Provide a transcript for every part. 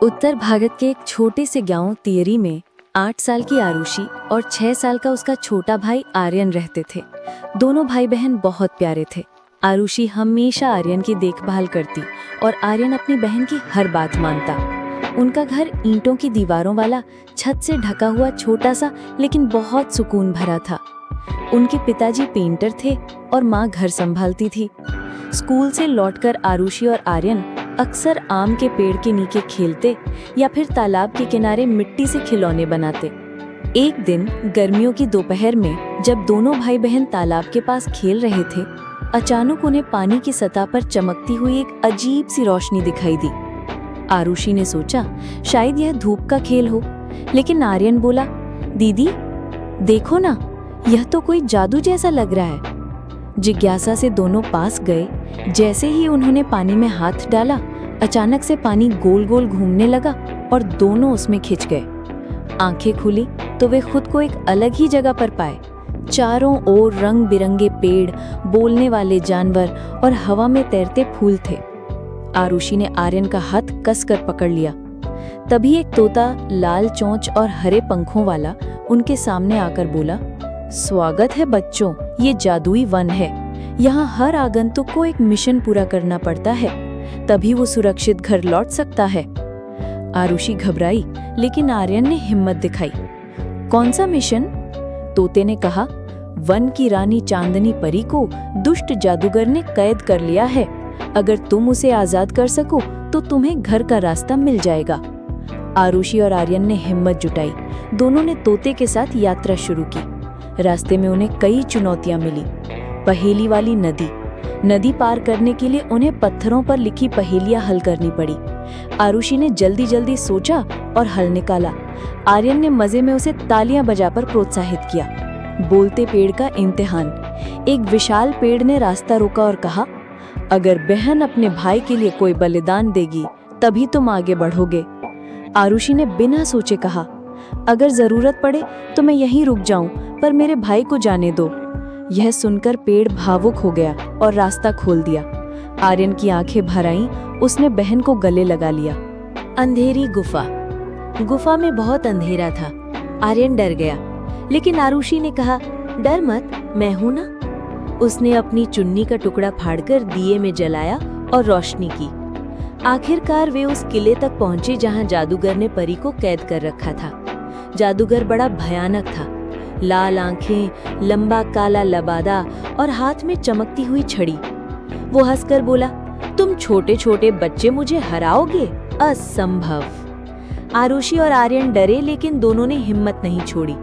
उत्तर भारत के एक छोटे से गांव तियरी में 8 साल की आरुषि और 6 साल का उसका छोटा भाई आर्यन रहते थे। दोनों भाई बहन बहुत प्यारे थे। आरुषि हमेशा आर्यन की देखभाल करती और आर्यन अपनी बहन की हर बात मानता। उनका घर ईंटों की दीवारों वाला छत से ढका हुआ छोटा सा लेकिन बहुत सुकून भरा था। उनके पिताजी पेंटर थे और माँ घर संभालती थी। स्कूल से लौटकर आरुषि और आर्यन अक्सर आम के पेड़ के नीचे खेलते या फिर तालाब के किनारे मिट्टी से खिलौने बनाते। एक दिन गर्मियों की दोपहर में जब दोनों भाई बहन तालाब के पास खेल रहे थे, अचानक उन्हें पानी की सतह पर चमकती हुई एक अजीब सी रोशनी दिखाई दी। आरुषि ने सोचा शायद यह धूप का खेल हो, लेकिन आर्यन बोला, दीदी देखो ना, यह तो कोई जादू जैसा लग रहा है। जिज्ञासा से दोनों पास गए। जैसे ही उन्होंने पानी में हाथ डाला, अचानक से पानी गोल गोल घूमने लगा और दोनों उसमें खिंच गए। आंखें खुली तो वे खुद को एक अलग ही जगह पर पाए। चारों ओर रंग बिरंगे पेड़, बोलने वाले जानवर और हवा में तैरते फूल थे। आरुषि ने आर्यन का हाथ कसकर पकड़ लिया। तभी एक तोता लाल चोंच और हरे पंखों वाला उनके सामने आकर बोला, स्वागत है बच्चों, ये जादुई वन है। यहाँ हर आगंतुक को एक मिशन पूरा करना पड़ता है, तभी वो सुरक्षित घर लौट सकता है। आरुषि घबराई, लेकिन आर्यन ने हिम्मत दिखाई। कौन सा मिशन? तोते ने कहा, वन की रानी चांदनी परी को दुष्ट जादूगर ने कैद कर लिया है। अगर तुम उसे आजाद कर सको तो तुम्हें घर का रास्ता मिल जाएगा। आरुषि और आर्यन ने हिम्मत जुटाई। दोनों ने तोते के साथ यात्रा शुरू की। रास्ते में उन्हें कई चुनौतियां मिली। पहेली वाली नदी पार करने के लिए उन्हें पत्थरों पर लिखी पहेलियां हल करनी पड़ी। आरुषि ने जल्दी जल्दी सोचा और हल निकाला। आर्यन ने मजे में उसे तालियां बजाकर प्रोत्साहित किया। बोलते पेड़ का इम्तिहान। एक विशाल पेड़ ने रास्ता रोका और कहा, अगर बहन अपने भाई के लिए कोई बलिदान देगी तभी तुम आगे बढ़ोगे। आरुषि ने बिना सोचे कहा, अगर जरूरत पड़े तो मैं यहीं रुक जाऊं, पर मेरे भाई को जाने दो। यह सुनकर पेड़ भावुक हो गया और रास्ता खोल दिया। आर्यन की आंखें भर आईं, उसने बहन को गले लगा लिया। अंधेरी गुफा में बहुत अंधेरा था। आर्यन डर गया, लेकिन आरुषि ने कहा, डर मत, मैं हूं ना। उसने अपनी चुन्नी का टुकड़ा फाड़कर दिए में जलाया और रोशनी की। आखिरकार वे उस किले तक पहुंचे जहां जादूगर ने परी को कैद कर रखा था। जादूगर बड़ा भयानक था। लाल आंखें, लंबा काला लबादा और हाथ में चमकती हुई छड़ी। वो हंसकर बोला, तुम छोटे छोटे बच्चे मुझे हराओगे? असंभव। आरुषि और आर्यन डरे, लेकिन दोनों ने हिम्मत नहीं छोड़ी।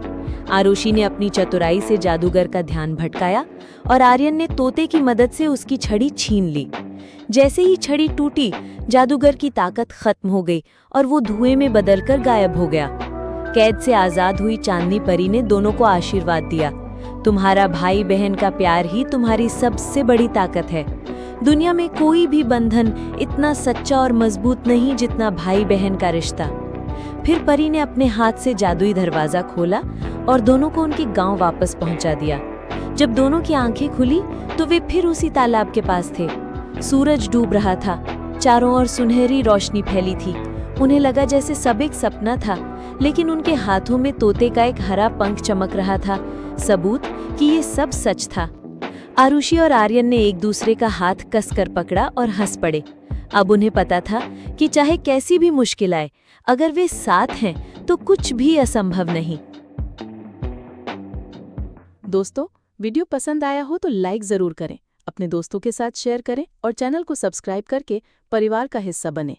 आरुषि ने अपनी चतुराई से जादूगर का ध्यान भटकाया और आर्यन ने तोते की मदद से उसकी छड़ी छीन ली। जैसे ही छड़ी टूटी, जादूगर की ताकत खत्म हो गई और वो धुएं में बदलकर गायब हो गया। कैद से आजाद हुई चांदनी परी ने दोनों को आशीर्वाद दिया, तुम्हारा भाई बहन का प्यार ही तुम्हारी सबसे बड़ी ताकत है। दुनिया में कोई भी बंधन इतना सच्चा और मजबूत नहीं जितना भाई बहन का रिश्ता। फिर परी ने अपने हाथ से जादुई दरवाजा खोला और दोनों को उनके गांव वापस पहुंचा दिया। जब दोनों की आंखें खुली तो वे फिर उसी तालाब के पास थे। सूरज डूब रहा था, चारों ओर सुनहरी रोशनी फैली थी। उन्हें लगा जैसे सब एक सपना था, लेकिन उनके हाथों में तोते का एक हरा पंख चमक रहा था, सबूत कि ये सब सच था। आरुषि और आर्यन ने एक दूसरे का हाथ कसकर पकड़ा और हंस पड़े। अब उन्हें पता था कि चाहे कैसी भी मुश्किल आए, अगर वे साथ हैं तो कुछ भी असंभव नहीं। दोस्तों, वीडियो पसंद आया हो तो लाइक जरूर करें, अपने दोस्तों के साथ शेयर करें और चैनल को सब्सक्राइब करके परिवार का हिस्सा बनें।